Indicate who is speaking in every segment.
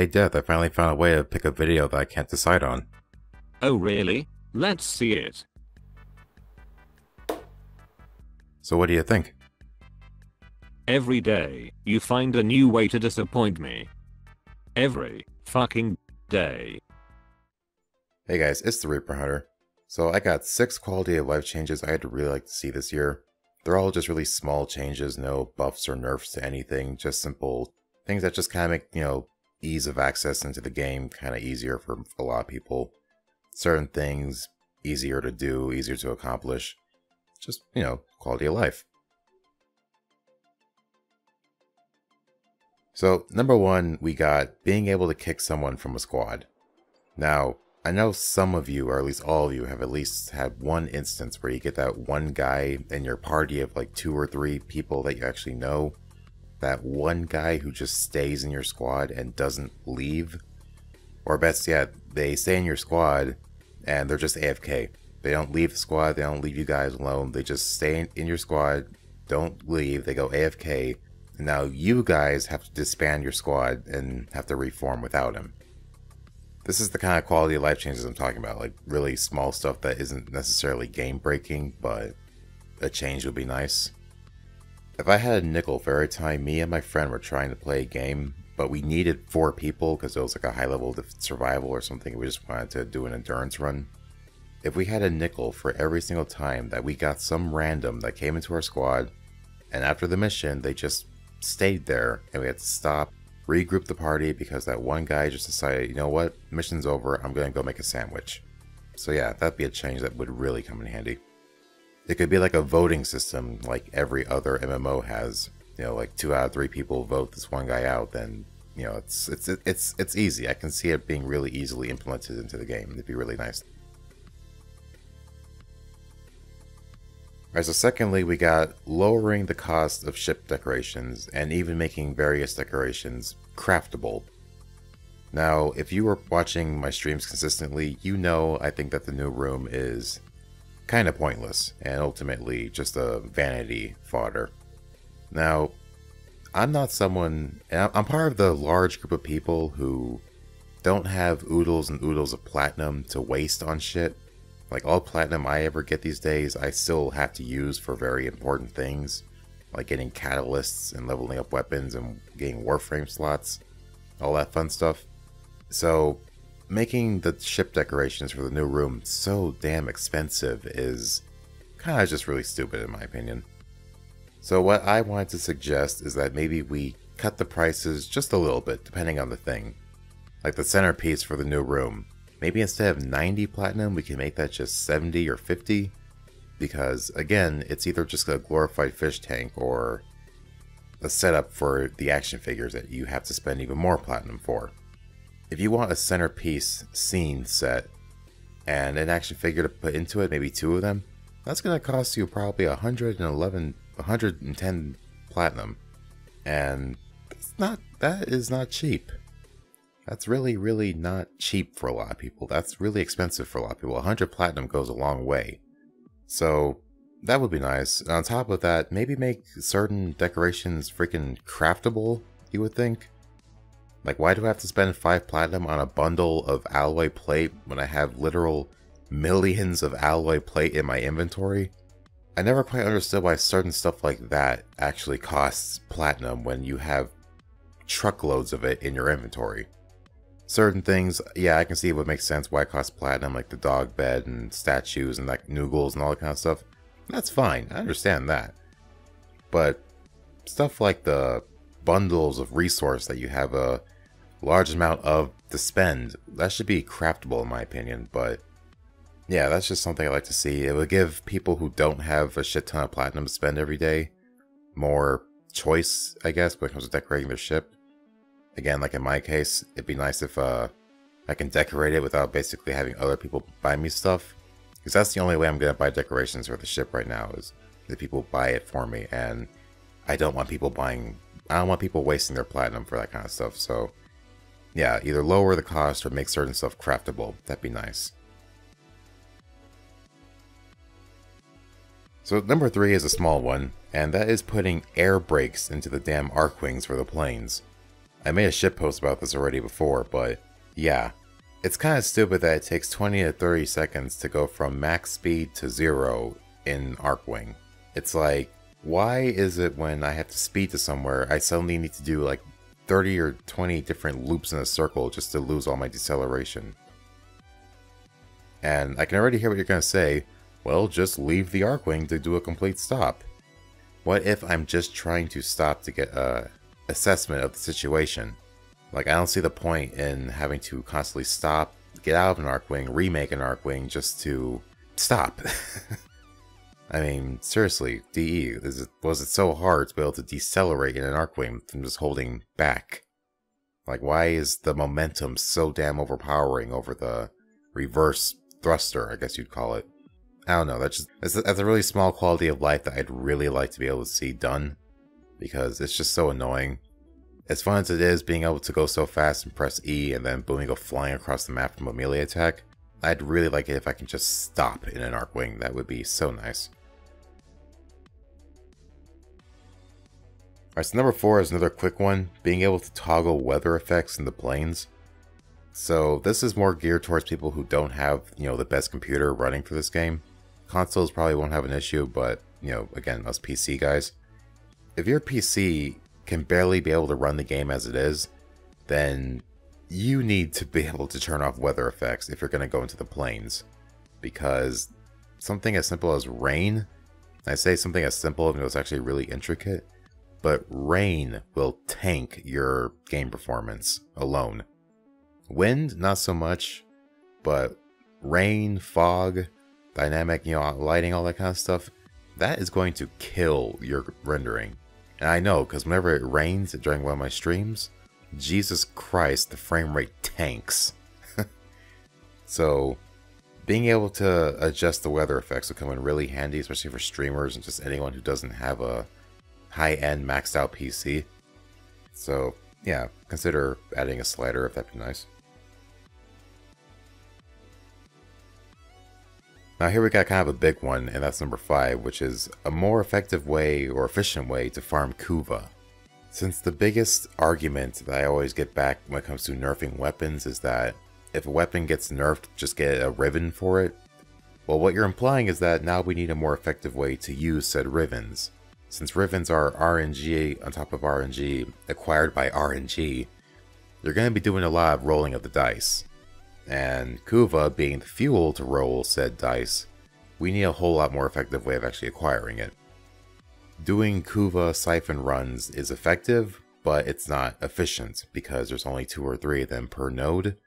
Speaker 1: Hey Death, I finally found a way to pick a video that I can't decide on.
Speaker 2: Oh really? Let's see it.
Speaker 1: So what do you think?
Speaker 2: Every day, you find a new way to disappoint me. Every fucking day.
Speaker 1: Hey guys, it's the Reaper Hunter. So I got 6 quality of life changes I'd really like to see this year. They're all just really small changes, no buffs or nerfs to anything, just simple things that just kind of make, ease of access into the game kind of easier for a lot of people. Certain things easier to do, easier to accomplish. Just, quality of life. So, number 1, we got being able to kick someone from a squad. Now, I know some of you, or at least all of you, have at least had one instance where you get that one guy in your party of like 2 or 3 people that you actually know. That one guy who just stays in your squad and doesn't leave. Or best yet, they stay in your squad and they're just AFK. They don't leave the squad, they don't leave you guys alone, they just stay in your squad, don't leave, they go AFK. And now you guys have to disband your squad and have to reform without him. This is the kind of quality of life changes I'm talking about, like really small stuff that isn't necessarily game breaking, but a change would be nice. If I had a nickel for every time me and my friend were trying to play a game, but we needed 4 people because it was like a high level of survival or something, we just wanted to do an endurance run. If we had a nickel for every single time that we got some random that came into our squad, and after the mission they just stayed there and we had to stop, regroup the party because that one guy just decided, you know what, mission's over, I'm gonna go make a sandwich. So yeah, that'd be a change that would really come in handy. It could be like a voting system like every other MMO has. Like 2 out of 3 people vote this one guy out, then it's easy. I can see it being really easily implemented into the game. It'd be really nice. Alright, so secondly, we got lowering the cost of ship decorations and even making various decorations craftable. Now, if you were watching my streams consistently, you know I think that the new room is kind of pointless and ultimately just a vanity fodder. Now, I'm not someone, I'm part of the large group of people who don't have oodles and oodles of platinum to waste on shit. Like, all platinum I ever get these days, I still have to use for very important things, like getting catalysts and leveling up weapons and getting Warframe slots, all that fun stuff. So, making the ship decorations for the new room so damn expensive is kind of just really stupid in my opinion. So what I wanted to suggest is that maybe we cut the prices just a little bit depending on the thing. Like the centerpiece for the new room. Maybe instead of 90 platinum, we can make that just 70 or 50. Because, again, it's either just a glorified fish tank or a setup for the action figures that you have to spend even more platinum for. If you want a centerpiece scene set and an action figure to put into it, maybe 2 of them, that's going to cost you probably 110 platinum. And that is not cheap. That's really not cheap for a lot of people. That's really expensive for a lot of people. 100 platinum goes a long way. So that would be nice. And on top of that, maybe make certain decorations freaking craftable, you would think. Like, why do I have to spend 5 platinum on a bundle of alloy plate when I have literal millions of alloy plate in my inventory? I never quite understood why certain stuff like that actually costs platinum when you have truckloads of it in your inventory. Certain things, yeah, I can see what makes sense why it costs platinum, like the dog bed and statues and like noogles and all that kind of stuff. That's fine, I understand that. But stuff like the bundles of resource that you have a large amount of to spend, that should be craftable in my opinion. But yeah, that's just something I like to see. It would give people who don't have a shit ton of platinum to spend every day more choice, I guess, when it comes to decorating their ship. Again, like in my case, it'd be nice if I can decorate it without basically having other people buy me stuff. Because that's the only way I'm going to buy decorations for the ship right now, is that people buy it for me. And I don't want people wasting their platinum for that kind of stuff. So yeah, either lower the cost or make certain stuff craftable. That'd be nice. So number 3 is a small one, and that is putting air brakes into the damn arc wings for the planes. I made a shitpost about this already before, but yeah. It's kind of stupid that it takes 20 to 30 seconds to go from max speed to 0 in Arcwing. It's like, why is it when I have to speed to somewhere, I suddenly need to do like 30 or 20 different loops in a circle just to lose all my deceleration? And I can already hear what you're going to say, well, just leave the Arcwing to do a complete stop. What if I'm just trying to stop to get a assessment of the situation? Like, I don't see the point in having to constantly stop, get out of an Arcwing, remake an Arcwing just to stop. I mean, seriously, DE, was it so hard to be able to decelerate in an Arcwing from just holding back? Like, why is the momentum so damn overpowering over the reverse thruster, I guess you'd call it? I don't know, that's a really small quality of life that I'd really like to be able to see done, because it's just so annoying. As fun as it is being able to go so fast and press E and then boom, you go flying across the map from a melee attack, I'd really like it if I can just stop in an Arcwing. That would be so nice. Alright, so number 4 is another quick one, being able to toggle weather effects in the planes. So this is more geared towards people who don't have, the best computer running for this game. Consoles probably won't have an issue, but, again, us PC guys. If your PC can barely be able to run the game as it is, then you need to be able to turn off weather effects if you're going to go into the planes. Because something as simple as rain, I say something as simple even though it's actually really intricate, but rain will tank your game performance alone. Wind, not so much, but rain, fog, dynamic, lighting, all that kind of stuff, that is going to kill your rendering. And I know, because whenever it rains during one of my streams, Jesus Christ, the frame rate tanks. So, being able to adjust the weather effects will come in really handy, especially for streamers and just anyone who doesn't have a high-end maxed out PC. So, yeah, consider adding a slider if that'd be nice. Now here we got kind of a big one, and that's number 5, which is a more effective way or efficient way to farm QoL. Since the biggest argument that I always get back when it comes to nerfing weapons is that if a weapon gets nerfed, just get a ribbon for it. Well, what you're implying is that now we need a more effective way to use said ribbons. Since ribbons are RNG on top of RNG, acquired by RNG, you're going to be doing a lot of rolling of the dice. And QoL being the fuel to roll said dice, we need a whole lot more effective way of actually acquiring it. Doing QoL siphon runs is effective, but it's not efficient because there's only 2 or 3 of them per node,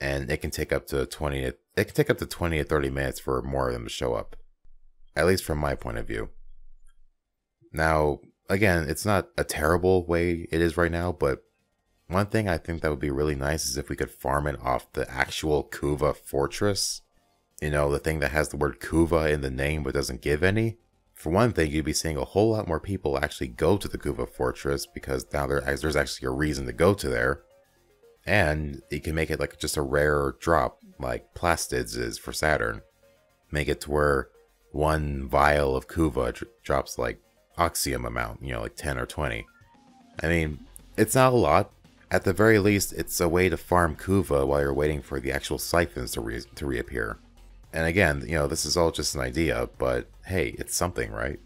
Speaker 1: and it can take up to 20 to 30 minutes for more of them to show up. At least from my point of view. Now, again, it's not a terrible way it is right now, but one thing I think that would be really nice is if we could farm it off the actual QoL fortress. The thing that has the word QoL in the name but doesn't give any. For one thing, you'd be seeing a whole lot more people actually go to the QoL fortress because now there's actually a reason to go to there. And you can make it like just a rare drop, like Plastids is for Saturn. Make it to where 1 vial of QoL drops like Oxium amount, like 10 or 20. I mean, it's not a lot. At the very least, it's a way to farm QoL while you're waiting for the actual siphons to reappear. And again, this is all just an idea, but hey, it's something, right?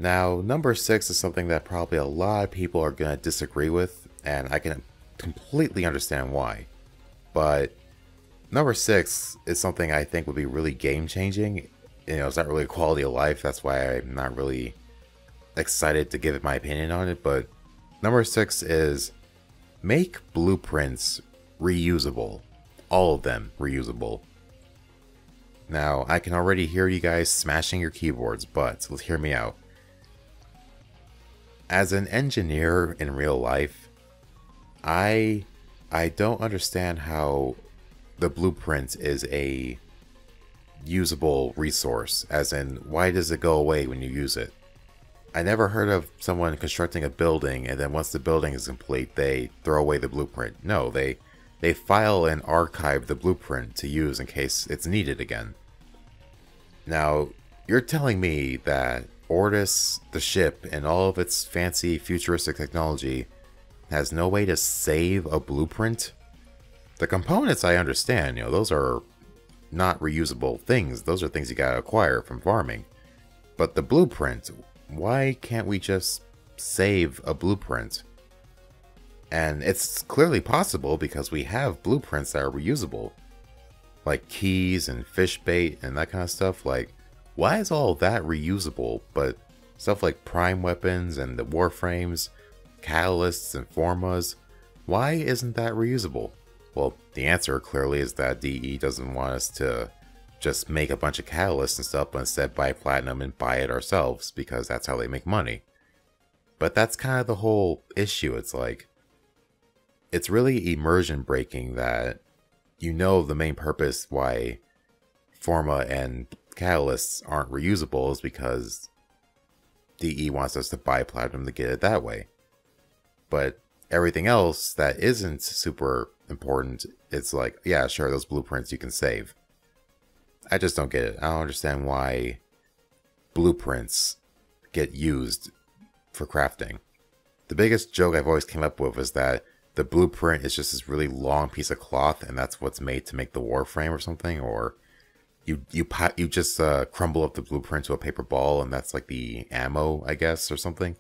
Speaker 1: Now, number 6 is something that probably a lot of people are going to disagree with, and I can completely understand why. But number 6 is something I think would be really game-changing. It's not really a quality of life, that's why I'm not really excited to give my opinion on it, but number 6 is make blueprints reusable. All of them reusable. Now, I can already hear you guys smashing your keyboards, but let's hear me out. As an engineer in real life, I don't understand how the blueprint is a usable resource, as in, why does it go away when you use it? I never heard of someone constructing a building and then once the building is complete, they throw away the blueprint. No, they file and archive the blueprint to use in case it's needed again. Now, you're telling me that Ortis, the ship, and all of its fancy futuristic technology has no way to save a blueprint? The components I understand, those are not reusable things. Those are things you gotta acquire from farming. But the blueprint, why can't we just save a blueprint? And it's clearly possible because we have blueprints that are reusable. Like keys and fish bait and that kind of stuff. Like, why is all that reusable, but stuff like prime weapons and the warframes, catalysts and formas, why isn't that reusable? Well, the answer clearly is that DE doesn't want us to just make a bunch of catalysts and stuff, but instead buy platinum and buy it ourselves, because that's how they make money. But that's kind of the whole issue. It's like, it's really immersion breaking that the main purpose why forma and catalysts aren't reusable is because DE wants us to buy platinum to get it that way. But everything else that isn't super important, it's like, yeah, sure, those blueprints you can save. I just don't get it. I don't understand why blueprints get used for crafting. The biggest joke I've always came up with is that the blueprint is just this really long piece of cloth, and that's what's made to make the warframe or something, or you just crumble up the blueprint to a paper ball, and that's like the ammo, I guess, or something.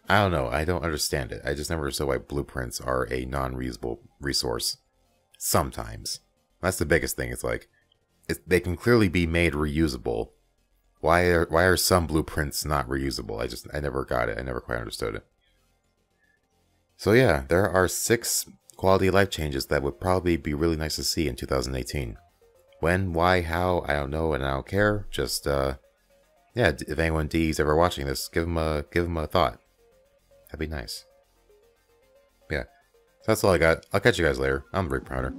Speaker 1: I don't know. I don't understand it. I just never understood why blueprints are a non-reusable resource. Sometimes. That's the biggest thing. It's like, they can clearly be made reusable. Why are some blueprints not reusable? I never got it. I never quite understood it. So yeah, there are 6 quality of life changes that would probably be really nice to see in 2018. When, why, how, I don't know, and I don't care. Just yeah, if anyone D's ever watching this, give them a thought. That'd be nice. Yeah. So that's all I got. I'll catch you guys later. I'm Rick Prouder.